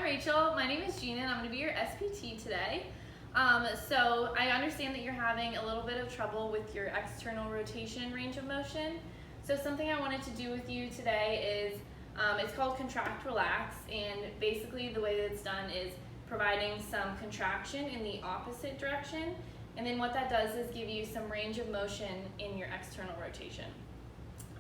Rachel. My name is Gina and I'm going to be your SPT today. So I understand that you're having a little bit of trouble with your external rotation range of motion. So something I wanted to do with you today is, it's called contract relax, and basically the way that it's done is providing some contraction in the opposite direction, and then what that does is give you some range of motion in your external rotation.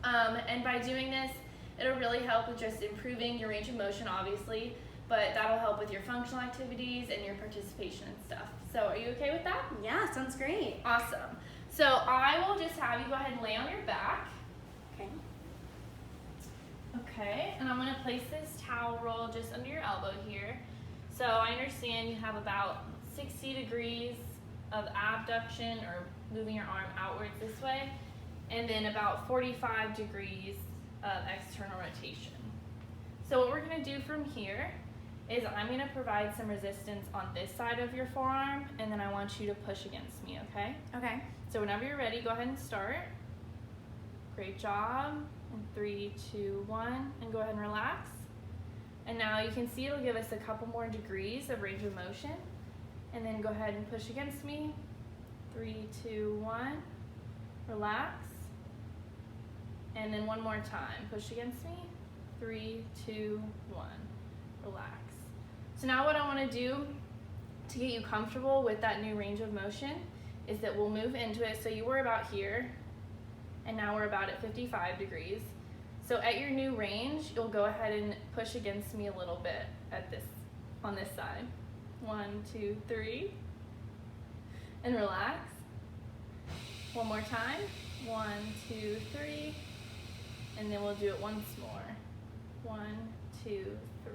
And by doing this, it'll really help with just improving your range of motion, obviously, but that'll help with your functional activities and your participation and stuff. So are you okay with that? Yeah, sounds great. Awesome. So I will just have you go ahead and lay on your back. Okay. Okay, and I'm going to place this towel roll just under your elbow here. So I understand you have about 60 degrees of abduction, or moving your arm outwards this way, and then about 45 degrees of external rotation. So what we're going to do from here is I'm going to provide some resistance on this side of your forearm, and then I want you to push against me, okay? Okay. So whenever you're ready, go ahead and start. Great job. And 3, 2, 1, and go ahead and relax. And now you can see it'll give us a couple more degrees of range of motion. And then go ahead and push against me. 3, 2, 1, relax. And then one more time, push against me. 3, 2, 1, relax. So now what I want to do to get you comfortable with that new range of motion is that we'll move into it. So you were about here, and now we're about at 55 degrees. So at your new range, you'll go ahead and push against me a little bit on this side. 1, 2, 3, and relax. One more time. 1, 2, 3, and then we'll do it once more. 1, 2, 3.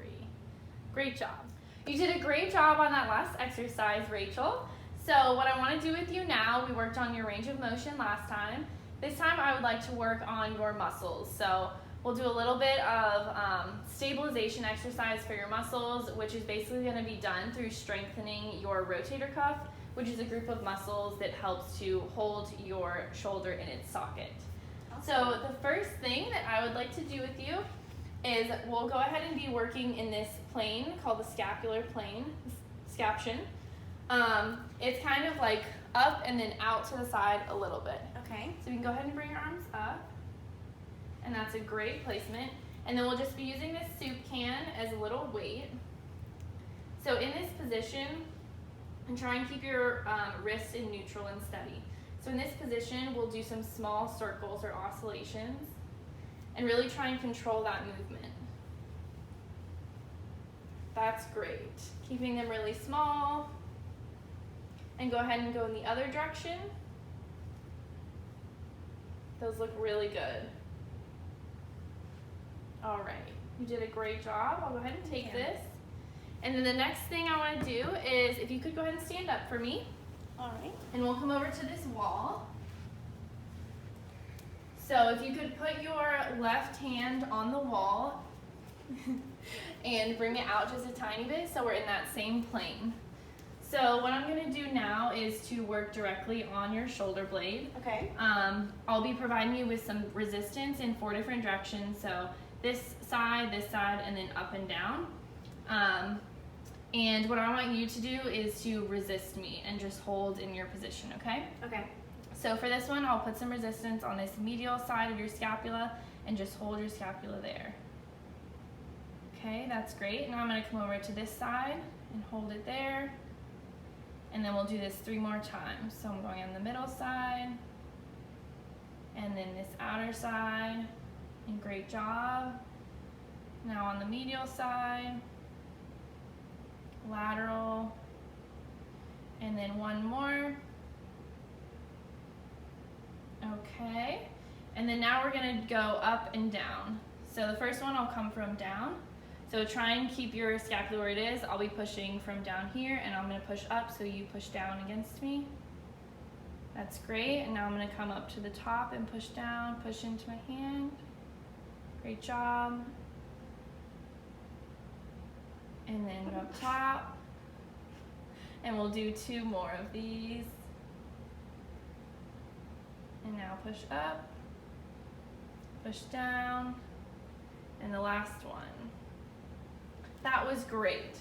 Great job. You did a great job on that last exercise, Rachel. So what I want to do with you now, we worked on your range of motion last time. This time I would like to work on your muscles. So we'll do a little bit of stabilization exercise for your muscles, which is basically going to be done through strengthening your rotator cuff, which is a group of muscles that helps to hold your shoulder in its socket. So the first thing that I would like to do with you is we'll go ahead and be working in this plane called the scapular plane, scaption. It's kind of like up and then out to the side a little bit. Okay. So you can go ahead and bring your arms up, and that's a great placement. And then we'll just be using this soup can as a little weight. So in this position, and try and keep your wrists in neutral and steady. So in this position, we'll do some small circles or oscillations, and really try and control that movement. That's great. Keeping them really small. And go ahead and go in the other direction. Those look really good. All right, you did a great job. I'll go ahead and take this. And then the next thing I want to do is, if you could go ahead and stand up for me. All right. And we'll come over to this wall. So if you could put your left hand on the wall and bring it out just a tiny bit so we're in that same plane. So what I'm going to do now is to work directly on your shoulder blade. Okay. I'll be providing you with some resistance in 4 different directions. So this side, and then up and down. And what I want you to do is to resist me and just hold in your position, okay? Okay. So for this one, I'll put some resistance on this medial side of your scapula and just hold your scapula there. Okay, that's great. Now I'm going to come over to this side and hold it there. And then we'll do this 3 more times. So I'm going on the middle side, and then this outer side, and great job. Now on the medial side, lateral, and then one more. Okay, and then now we're going to go up and down. So the first one I'll come from down. So try and keep your scapula where it is. I'll be pushing from down here, and I'm going to push up so you push down against me. That's great. And now I'm going to come up to the top and push down, push into my hand. Great job. And then go up top. And we'll do 2 more of these. And now push up, push down, and the last one. That was great.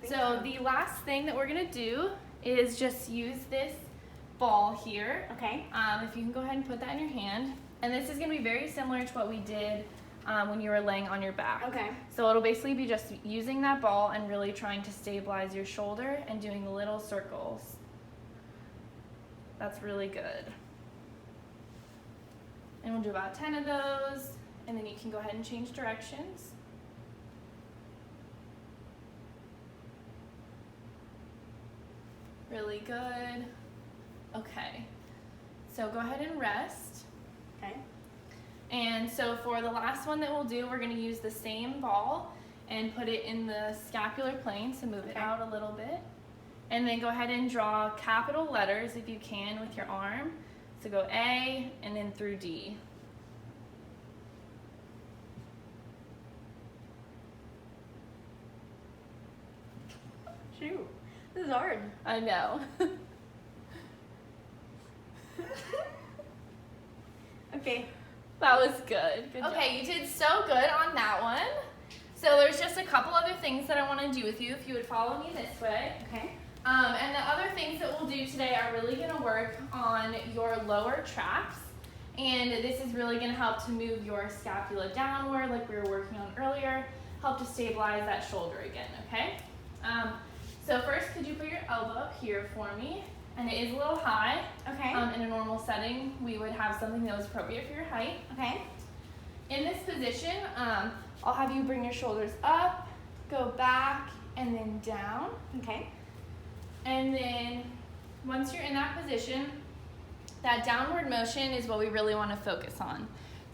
Thank So you. the last thing that we're gonna do is just use this ball here. Okay. If you can go ahead and put that in your hand. And this is gonna be very similar to what we did when you were laying on your back. Okay. So it'll basically be just using that ball and really trying to stabilize your shoulder and doing little circles. That's really good. And we'll do about 10 of those, and then you can go ahead and change directions. Really good. Okay, so go ahead and rest. Okay. And so for the last one that we'll do, we're gonna use the same ball and put it in the scapular plane, so move it Okay. out a little bit. And then go ahead and draw capital letters if you can with your arm. So go A and then through D. Shoot. This is hard. I know. Okay. That was good. Good okay, you did so good on that one. So there's just a couple other things that I want to do with you if you would follow me this way. Okay. And the other things that we'll do today are really going to work on your lower traps. And this is really going to help to move your scapula downward like we were working on earlier, help to stabilize that shoulder again, okay? So first, could you put your elbow up here for me? And it is a little high. Okay. In a normal setting, we would have something that was appropriate for your height. Okay. In this position, I'll have you bring your shoulders up, go back, and then down. Okay. And then once you're in that position, that downward motion is what we really want to focus on.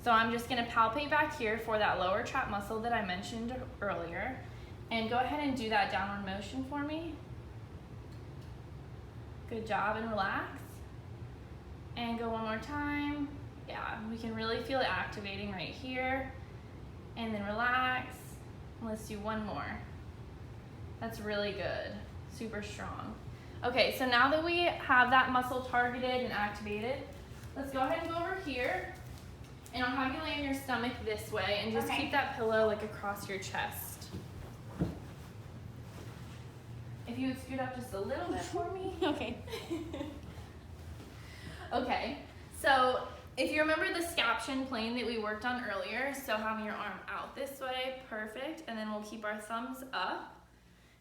So I'm just going to palpate back here for that lower trap muscle that I mentioned earlier. And go ahead and do that downward motion for me. Good job, and relax. And go one more time. Yeah, we can really feel it activating right here. And then relax. And let's do one more. That's really good. Super strong. Okay, so now that we have that muscle targeted and activated, let's go ahead and go over here. And I'll have you lay on your stomach this way and just keep that pillow like across your chest. If you would scoot up just a little bit for me. Okay. Okay, so if you remember the scaption plane that we worked on earlier, so having your arm out this way, perfect, and then we'll keep our thumbs up.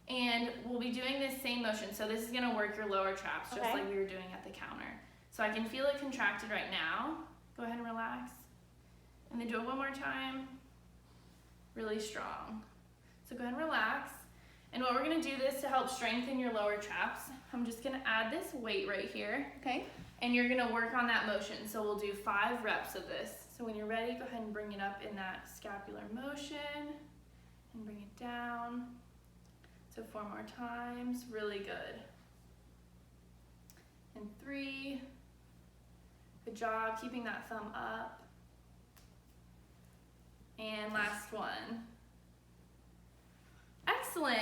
And we'll be doing this same motion. So this is gonna work your lower traps, just like we were doing at the counter. So I can feel it contracted right now. Go ahead and relax. And then do it one more time. Really strong. So go ahead and relax. And what we're gonna do this to help strengthen your lower traps, I'm just gonna add this weight right here. Okay. And you're gonna work on that motion. So we'll do 5 reps of this. So when you're ready, go ahead and bring it up in that scapular motion and bring it down. So 4 more times, really good. And 3, good job, keeping that thumb up. And last one. Excellent.